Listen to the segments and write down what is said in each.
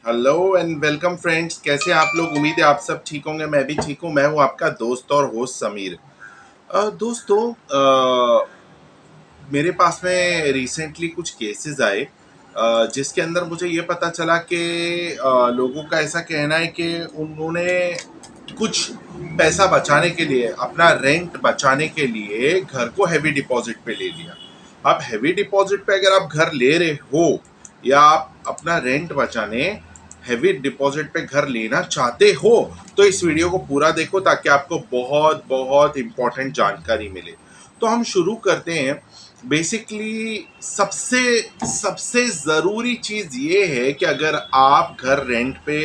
Hello and welcome friends. कैसे हैं आप लोग? उम्मीद है आप सब ठीक होंगे। मैं भी ठीक हूँ। मैं हूँ आपका दोस्त और होस्ट समीर। दोस्तों, मेरे पास में रिसेंटली कुछ केसेस आए जिसके अंदर मुझे ये पता चला कि लोगों का ऐसा कहना है कि उन्होंने कुछ पैसा बचाने के लिए, अपना रेंट बचाने के लिए घर को हैवी डिपॉजिट पे ले लिया। अब हैवी डिपॉजिट पे अगर आप घर ले रहे हो या आप अपना रेंट बचाने हैवी डिपॉजिट पे घर लेना चाहते हो तो इस वीडियो को पूरा देखो ताकि आपको बहुत बहुत इंपॉर्टेंट जानकारी मिले। तो हम शुरू करते हैं। बेसिकली सबसे सबसे ज़रूरी चीज़ ये है कि अगर आप घर रेंट पे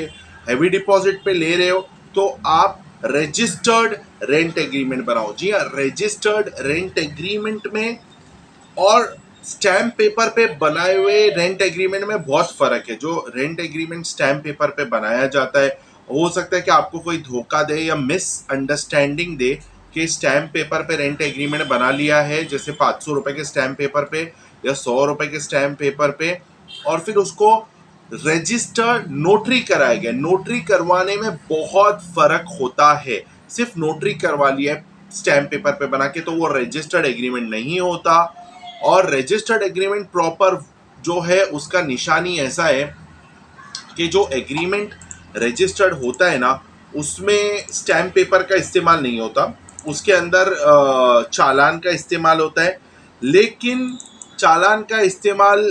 हैवी डिपॉजिट पे ले रहे हो तो आप रजिस्टर्ड रेंट एग्रीमेंट बनाओ। जी हाँ, रजिस्टर्ड रेंट एग्रीमेंट में और स्टैम्प पेपर पे बनाए हुए रेंट एग्रीमेंट में बहुत फर्क है। जो रेंट एग्रीमेंट स्टैम्प पेपर पे बनाया जाता है, हो सकता है कि आपको कोई धोखा दे या मिस अंडरस्टैंडिंग दे कि स्टैम्प पेपर पे रेंट एग्रीमेंट बना लिया है, जैसे 500 रुपए के स्टैम्प पेपर पे या 100 रुपए के स्टैम्प पेपर पे, और फिर उसको रजिस्टर नोटरी कराया गया। नोटरी करवाने में बहुत फर्क होता है। सिर्फ नोटरी करवा लिया स्टैम्प पेपर पे बना के तो वो रजिस्टर्ड एग्रीमेंट नहीं होता। और रजिस्टर्ड एग्रीमेंट प्रॉपर जो है उसका निशानी ऐसा है कि जो एग्रीमेंट रजिस्टर्ड होता है ना, उसमें स्टैम्प पेपर का इस्तेमाल नहीं होता। उसके अंदर चालान का इस्तेमाल होता है। लेकिन चालान का इस्तेमाल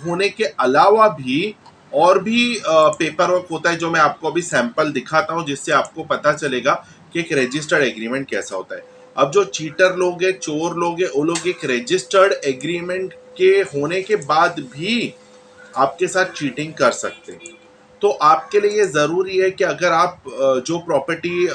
होने के अलावा भी और भी पेपर वर्क होता है, जो मैं आपको अभी सैंपल दिखाता हूँ जिससे आपको पता चलेगा कि एक रजिस्टर्ड एग्रीमेंट कैसा होता है। अब जो चीटर लोग हैं, चोर लोग हैं, वो लोग एक रजिस्टर्ड एग्रीमेंट के होने के बाद भी आपके साथ चीटिंग कर सकते हैं। तो आपके लिए ये ज़रूरी है कि अगर आप जो प्रॉपर्टी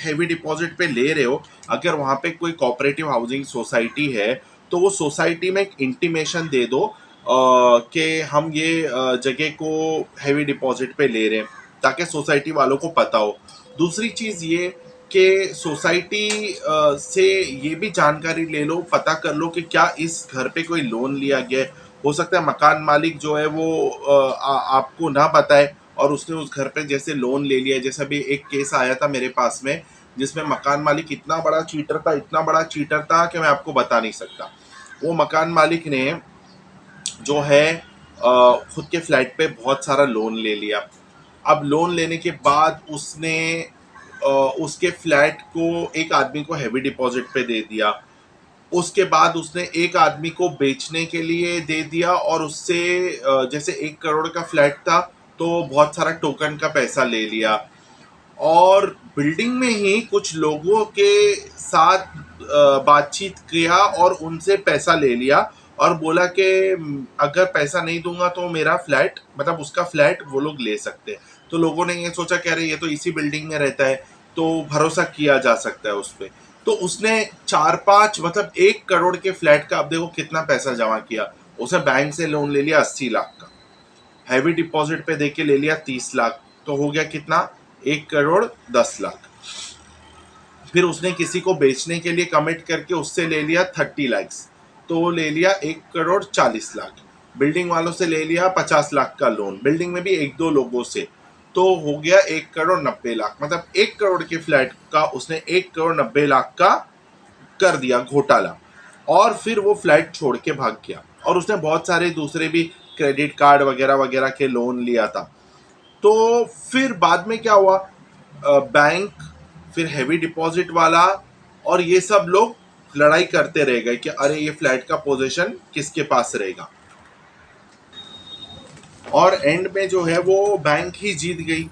हैवी डिपॉजिट पे ले रहे हो, अगर वहाँ पे कोई कोऑपरेटिव हाउसिंग सोसाइटी है तो वो सोसाइटी में एक इंटीमेशन दे दो कि हम ये जगह को हैवी डिपॉजिट पे ले रहे हैं, ताकि सोसाइटी वालों को पता हो। दूसरी चीज़ ये कि सोसाइटी से ये भी जानकारी ले लो, पता कर लो कि क्या इस घर पे कोई लोन लिया गया है। हो सकता है मकान मालिक जो है वो आपको ना बताए और उसने उस घर पे जैसे लोन ले लिया। जैसे अभी एक केस आया था मेरे पास में जिसमें मकान मालिक इतना बड़ा चीटर था, इतना बड़ा चीटर था कि मैं आपको बता नहीं सकता। वो मकान मालिक ने जो है खुद के फ्लैट पे बहुत सारा लोन ले लिया। अब लोन लेने के बाद उसने उसके फ्लैट को एक आदमी को हैवी डिपॉजिट पे दे दिया। उसके बाद उसने एक आदमी को बेचने के लिए दे दिया और उससे जैसे 1 करोड़ का फ्लैट था तो बहुत सारा टोकन का पैसा ले लिया। और बिल्डिंग में ही कुछ लोगों के साथ बातचीत किया और उनसे पैसा ले लिया और बोला कि अगर पैसा नहीं दूंगा तो मेरा फ्लैट, मतलब उसका फ्लैट वो लोग ले सकते हैं। तो लोगों ने ये सोचा कह रहे ये तो इसी बिल्डिंग में रहता है तो भरोसा किया जा सकता है उस पर। तो उसने 4-5, मतलब 1 करोड़ के फ्लैट का, अब देखो कितना पैसा जमा किया। उसने बैंक से लोन ले लिया 80 लाख का, हैवी डिपॉजिट पे देके ले लिया 30 लाख, तो हो गया कितना, 1 करोड़ 10 लाख। फिर उसने किसी को बेचने के लिए कमिट करके उससे ले लिया 30 लैक्स, तो वो ले लिया 1 करोड़ 40 लाख। बिल्डिंग वालों से ले लिया 50 लाख का लोन, बिल्डिंग में भी 1-2 लोगों से, तो हो गया 1 करोड़ 90 लाख। मतलब 1 करोड़ के फ्लैट का उसने 1 करोड़ 90 लाख का कर दिया घोटाला। और फिर वो फ्लैट छोड़ के भाग गया। और उसने बहुत सारे दूसरे भी क्रेडिट कार्ड वगैरह वगैरह के लोन लिया था। तो फिर बाद में क्या हुआ, बैंक, फिर हैवी डिपॉजिट वाला और ये सब लोग लड़ाई करते रह गए कि अरे ये फ्लैट का पोजीशन किसके पास रहेगा। और एंड में जो है वो बैंक ही जीत गई।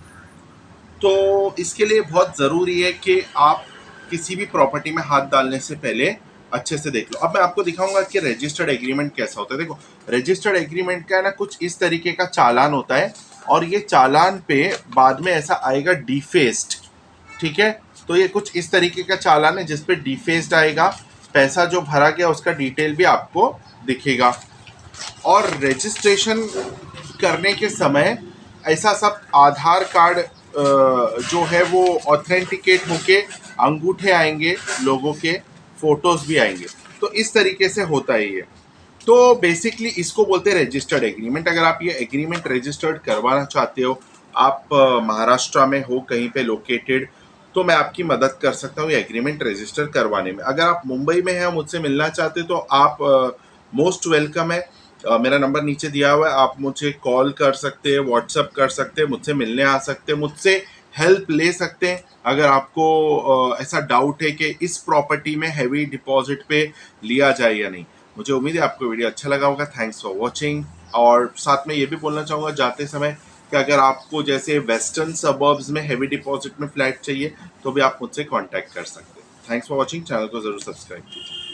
तो इसके लिए बहुत ज़रूरी है कि आप किसी भी प्रॉपर्टी में हाथ डालने से पहले अच्छे से देख लो। अब मैं आपको दिखाऊंगा कि रजिस्टर्ड एग्रीमेंट कैसा होता है। देखो, रजिस्टर्ड एग्रीमेंट का है ना, कुछ इस तरीके का चालान होता है और ये चालान पे बाद में ऐसा आएगा डिफेस्ड। ठीक है, तो ये कुछ इस तरीके का चालान है जिसपे डिफेस्ड आएगा। पैसा जो भरा गया उसका डिटेल भी आपको दिखेगा। और रजिस्ट्रेशन करने के समय ऐसा सब आधार कार्ड जो है वो ऑथेंटिकेट होके अंगूठे आएंगे लोगों के, फोटोज भी आएंगे। तो इस तरीके से होता है ये। तो बेसिकली इसको बोलते हैं रजिस्टर्ड एग्रीमेंट। अगर आप ये एग्रीमेंट रजिस्टर्ड करवाना चाहते हो, आप महाराष्ट्र में हो कहीं पे लोकेटेड, तो मैं आपकी मदद कर सकता हूँ ये एग्रीमेंट रजिस्टर करवाने में। अगर आप मुंबई में हैं, मुझसे मिलना चाहते तो आप मोस्ट वेलकम है। मेरा नंबर नीचे दिया हुआ है, आप मुझे कॉल कर सकते हैं, व्हाट्सअप कर सकते हैं, मुझसे मिलने आ सकते हैं, मुझसे हेल्प ले सकते हैं। अगर आपको ऐसा डाउट है कि इस प्रॉपर्टी में हैवी डिपॉजिट पे लिया जाए या नहीं। मुझे उम्मीद है आपको वीडियो अच्छा लगा होगा। Thanks for watching. और साथ में ये भी बोलना चाहूँगा जाते समय कि अगर आपको जैसे वेस्टर्न सबर्ब्स में हैवी डिपॉजिट में फ्लैट चाहिए तो भी आप मुझसे कांटेक्ट कर सकते हैं। Thanks for watching. चैनल को जरूर सब्सक्राइब कीजिए।